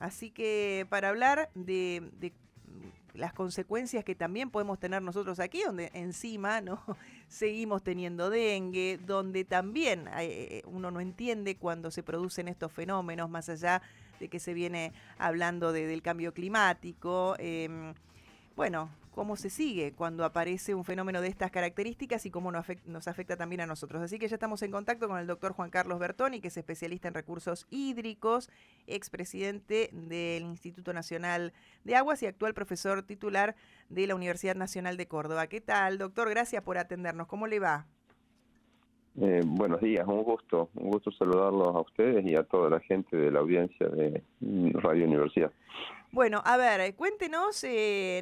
Así que para hablar de las consecuencias que también podemos tener nosotros aquí, donde encima no seguimos teniendo dengue, donde también uno no entiende cuando se producen estos fenómenos, más allá de que se viene hablando del cambio climático. Bueno, cómo se sigue cuando aparece un fenómeno de estas características y cómo nos afecta también a nosotros. Así que ya estamos en contacto con el doctor Juan Carlos Bertoni, que es especialista en recursos hídricos, expresidente del Instituto Nacional de Aguas y actual profesor titular de la Universidad Nacional de Córdoba. ¿Qué tal, doctor? Gracias por atendernos. ¿Cómo le va? Buenos días, un gusto saludarlos a ustedes y a toda la gente de la audiencia de Radio Universidad. Bueno, a ver, cuéntenos,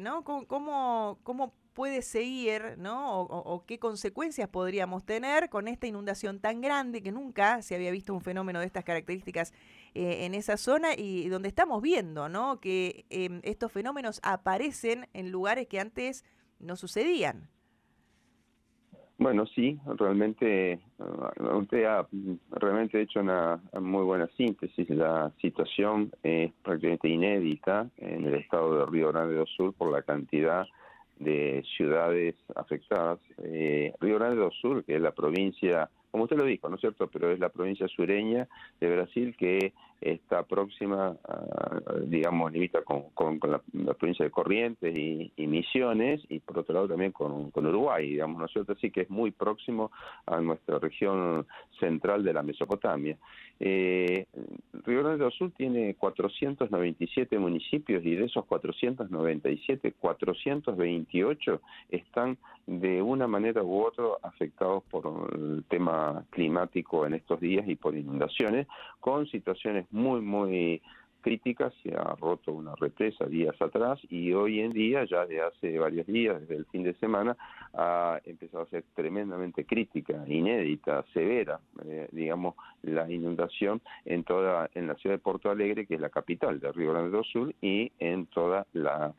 ¿no? ¿Cómo puede seguir, ¿no? O qué consecuencias podríamos tener con esta inundación tan grande que nunca se había visto un fenómeno de estas características en esa zona y donde estamos viendo, ¿no? Que estos fenómenos aparecen en lugares que antes no sucedían. Bueno, sí, realmente usted ha realmente hecho una muy buena síntesis. La situación es prácticamente inédita en el estado de Río Grande do Sul por la cantidad de ciudades afectadas. Río Grande do Sul, que es la provincia, como usted lo dijo, ¿no es cierto?, pero es la provincia sureña de Brasil que está próxima, digamos, limita con la provincia de Corrientes y Misiones, y por otro lado también con Uruguay, digamos, ¿no es cierto? Así que es muy próximo a nuestra región central de la Mesopotamia. Río Grande do Sul tiene 497 municipios y de esos 497, 428 están de una manera u otra afectados por el tema climático en estos días y por inundaciones, con situaciones muy críticas. Se ha roto una represa días atrás y hoy en día, ya de hace varios días, desde el fin de semana, ha empezado a ser tremendamente crítica, inédita, severa, digamos, la inundación en la ciudad de Porto Alegre, que es la capital de Río Grande do Sul, y en toda la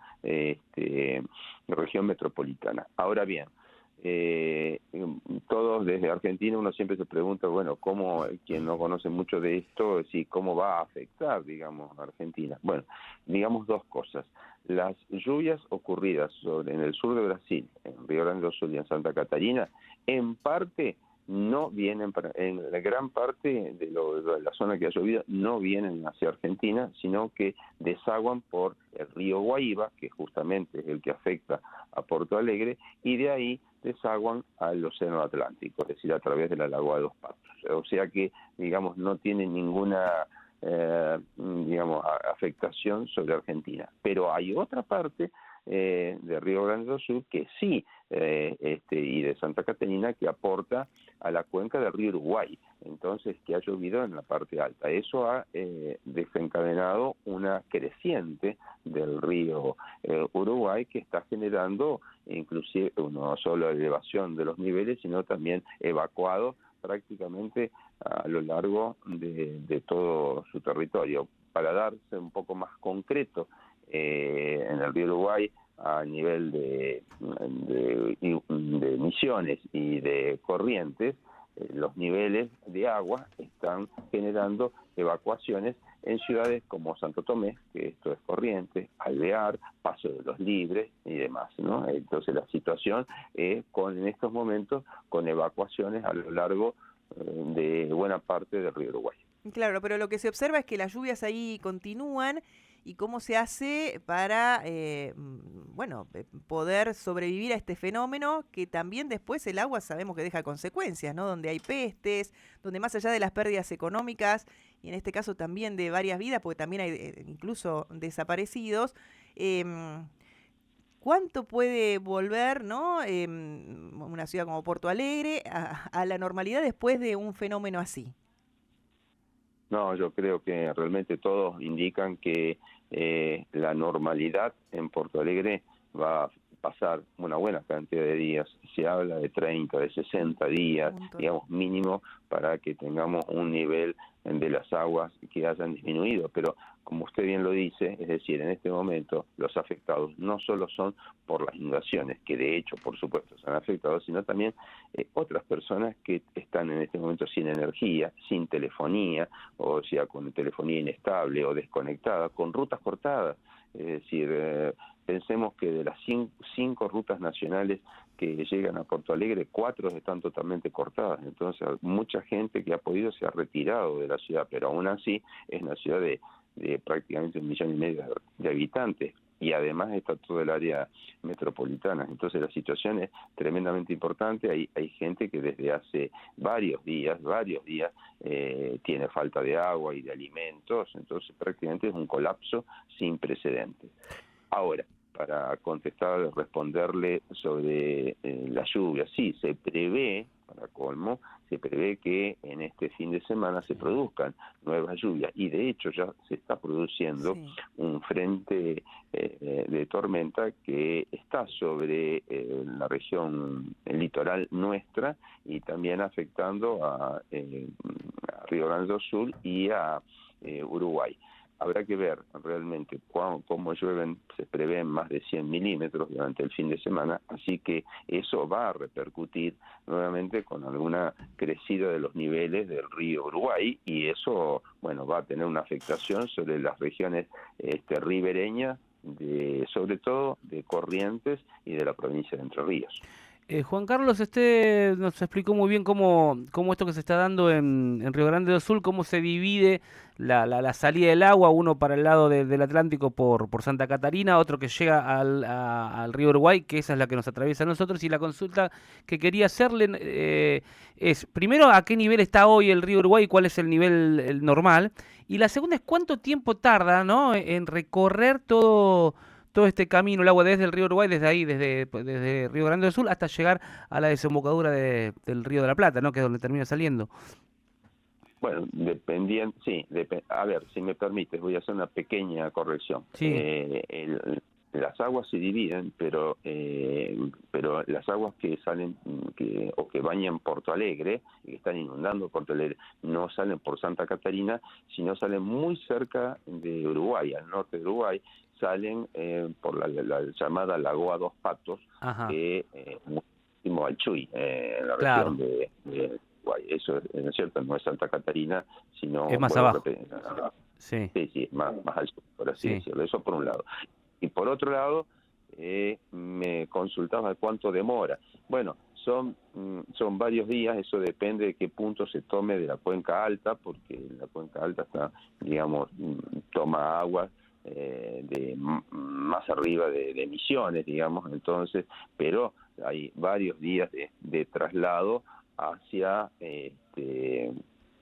región metropolitana. Ahora bien, todos desde Argentina uno siempre se pregunta, bueno, cómo, quien no conoce mucho de esto, si cómo va a afectar, digamos, a Argentina. Bueno, digamos dos cosas. Las lluvias ocurridas en el sur de Brasil, en Río Grande do Sul y en Santa Catarina, en parte no vienen, en la gran parte de la zona que ha llovido, no vienen hacia Argentina, sino que desaguan por el río Guaíba, que justamente es el que afecta a Porto Alegre, y de ahí desaguan al Océano Atlántico, es decir, a través de la Lagoa de Dos Patos. O sea que, digamos, no tiene ninguna digamos, afectación sobre Argentina. Pero hay otra parte de Río Grande do Sul que sí, y de Santa Catarina, que aporta a la cuenca del río Uruguay, entonces que ha llovido en la parte alta. Eso ha desencadenado una creciente del río Uruguay, que está generando inclusive no solo elevación de los niveles, sino también evacuados prácticamente a lo largo de todo su territorio. Para darse un poco más concreto, en el río Uruguay, a nivel de Misiones y de Corrientes, los niveles de agua están generando evacuaciones en ciudades como Santo Tomé, que esto es Corrientes, Alvear, Paso de los Libres y demás, ¿no? Entonces la situación es en estos momentos con evacuaciones a lo largo de buena parte del río Uruguay. Claro, pero lo que se observa es que las lluvias ahí continúan y cómo se hace para, bueno, poder sobrevivir a este fenómeno que también después el agua sabemos que deja consecuencias, ¿no? Donde hay pestes, donde más allá de las pérdidas económicas y en este caso también de varias vidas, porque también hay incluso desaparecidos, ¿cuánto puede volver, ¿no? Una ciudad como Porto Alegre a la normalidad después de un fenómeno así? No, yo creo que realmente todos indican que la normalidad en Porto Alegre va pasar una buena cantidad de días, se habla de 30, de 60 días, digamos, mínimo, para que tengamos un nivel de las aguas que hayan disminuido, pero como usted bien lo dice, es decir, en este momento los afectados no solo son por las inundaciones, que de hecho, por supuesto, son afectados, sino también otras personas que están en este momento sin energía, sin telefonía, o sea, con telefonía inestable o desconectada, con rutas cortadas. Es decir, pensemos que de las cinco rutas nacionales que llegan a Porto Alegre, 4 están totalmente cortadas. Entonces, mucha gente que ha podido se ha retirado de la ciudad, pero aún así es una ciudad de prácticamente 1,5 millones de habitantes. Y además está todo el área metropolitana. Entonces la situación es tremendamente importante. Hay gente que desde hace varios días, tiene falta de agua y de alimentos. Entonces prácticamente es un colapso sin precedentes. Ahora, para contestar, responderle sobre la lluvia, sí, se prevé, para colmo, se prevé que en este fin de semana se produzcan nuevas lluvias y de hecho ya se está produciendo un frente de tormenta que está sobre la región litoral nuestra y también afectando a Río Grande do Sul y a Uruguay. Habrá que ver realmente cómo llueven, se prevén más de 100 milímetros durante el fin de semana, así que eso va a repercutir nuevamente con alguna crecida de los niveles del río Uruguay y eso, bueno, va a tener una afectación sobre las regiones ribereñas, sobre todo de Corrientes y de la provincia de Entre Ríos. Juan Carlos, nos explicó muy bien cómo esto que se está dando en Río Grande do Sul, cómo se divide la salida del agua, uno para el lado del Atlántico por Santa Catarina, otro que llega al río Uruguay, que esa es la que nos atraviesa a nosotros, y la consulta que quería hacerle es, primero, ¿a qué nivel está hoy el río Uruguay y cuál es el nivel normal? Y la segunda es, ¿cuánto tiempo tarda, ¿no?, en recorrer todo este camino, el agua desde el río Uruguay, desde ahí, desde Río Grande do Sul, hasta llegar a la desembocadura del río de la Plata, ¿no?, que es donde termina saliendo? Bueno, dependiendo, sí, a ver, si me permites, voy a hacer una pequeña corrección. Sí. Las aguas se dividen, pero las aguas que salen o que bañan Porto Alegre y que están inundando Porto Alegre no salen por Santa Catarina, sino salen muy cerca de Uruguay, al norte de Uruguay, salen por la llamada Lagoa Dos Patos, que muy próximo al Chuy, en la región de Uruguay. Eso, ¿no es cierto? No es Santa Catarina, sino... Es más abajo. Sí, más al sur, por así decirlo. Eso por un lado. Y por otro lado, me consultaba cuánto demora. Bueno, son varios días, eso depende de qué punto se tome de la cuenca alta, porque la cuenca alta está, digamos, toma agua de más arriba de Misiones, digamos, entonces, pero hay varios días de traslado hacia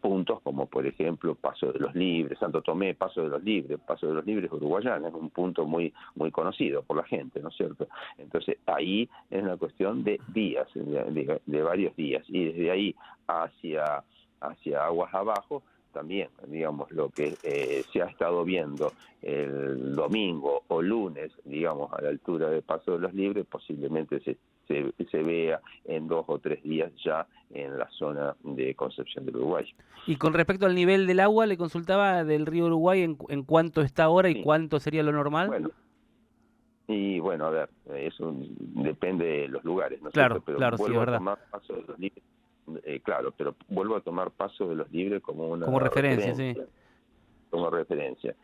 puntos como por ejemplo Paso de los Libres, Santo Tomé, Paso de los Libres Uruguayana, es un punto muy conocido por la gente, ¿no es cierto? Entonces ahí es una cuestión de días, de varios días, y desde ahí hacia aguas abajo también, digamos, lo que se ha estado viendo el domingo o lunes, digamos, a la altura de Paso de los Libres, posiblemente se vea en 2 o 3 días ya en la zona de Concepción del Uruguay. Y con respecto al nivel del agua, le consultaba del río Uruguay en cuánto está ahora y cuánto sería lo normal. Bueno, a ver, eso depende de los lugares, ¿no es cierto? Pero claro, vuelvo sí, es verdad. a tomar Paso de los Libres, claro, pero vuelvo a tomar Paso de los Libres como una referencia, sí. Como referencia.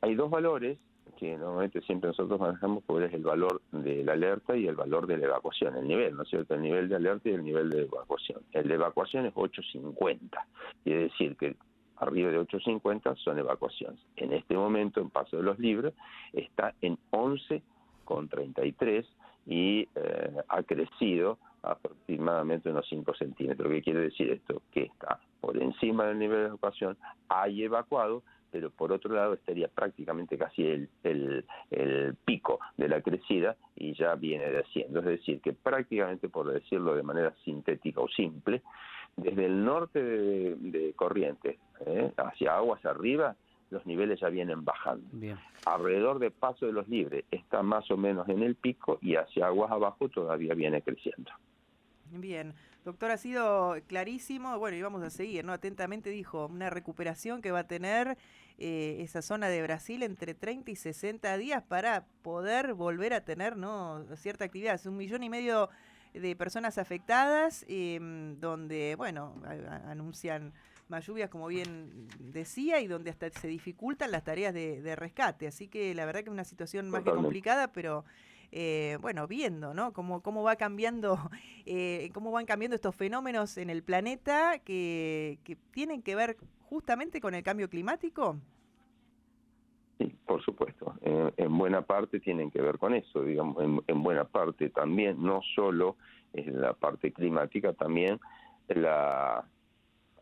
Hay 2 valores que normalmente siempre nosotros manejamos, porque es el valor de la alerta y el valor de la evacuación, el nivel, ¿no es cierto? El nivel de alerta y el nivel de evacuación. El de evacuación es 850, quiere decir que arriba de 850 son evacuaciones. En este momento, en Paso de los Libres, está en 11,33 y ha crecido aproximadamente unos 5 centímetros. ¿Qué quiere decir esto? Que está por encima del nivel de evacuación, hay evacuado, pero por otro lado estaría prácticamente casi el pico de la crecida y ya viene desciendo. Es decir, que prácticamente, por decirlo de manera sintética o simple, desde el norte de Corrientes hacia aguas arriba, los niveles ya vienen bajando. Bien. Alrededor de Paso de los Libres está más o menos en el pico y hacia aguas abajo todavía viene creciendo. Bien, doctor, ha sido clarísimo. Bueno, y vamos a seguir, ¿no? Atentamente dijo, una recuperación que va a tener esa zona de Brasil entre 30 y 60 días para poder volver a tener, ¿no?, cierta actividad. Es 1,5 millones de personas afectadas, donde, bueno, anuncian más lluvias, como bien decía, y donde hasta se dificultan las tareas de rescate. Así que la verdad que es una situación más que complicada, pero bueno, viendo, ¿no?, cómo va cambiando, cómo van cambiando estos fenómenos en el planeta que tienen que ver justamente con el cambio climático. Sí, por supuesto. En buena parte tienen que ver con eso, digamos, en buena parte también, no solo en la parte climática, también la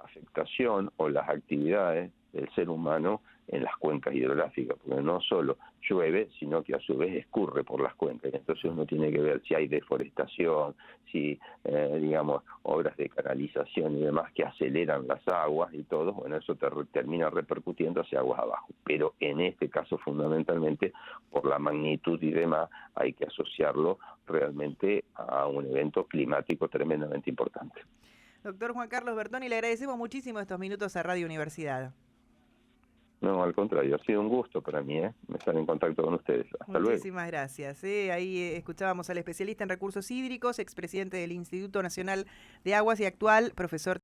afectación o las actividades del ser humano en las cuencas hidrográficas, porque no solo llueve, sino que a su vez escurre por las cuencas. Entonces uno tiene que ver si hay deforestación, si, digamos, obras de canalización y demás que aceleran las aguas y todo. Bueno, eso termina repercutiendo hacia aguas abajo. Pero en este caso, fundamentalmente, por la magnitud y demás, hay que asociarlo realmente a un evento climático tremendamente importante. Doctor Juan Carlos Bertoni, le agradecemos muchísimo estos minutos a Radio Universidad. No, al contrario, ha sido un gusto para mí, estar en contacto con ustedes. Hasta luego. Muchísimas gracias. Ahí escuchábamos al especialista en recursos hídricos, expresidente del Instituto Nacional de Aguas y actual profesor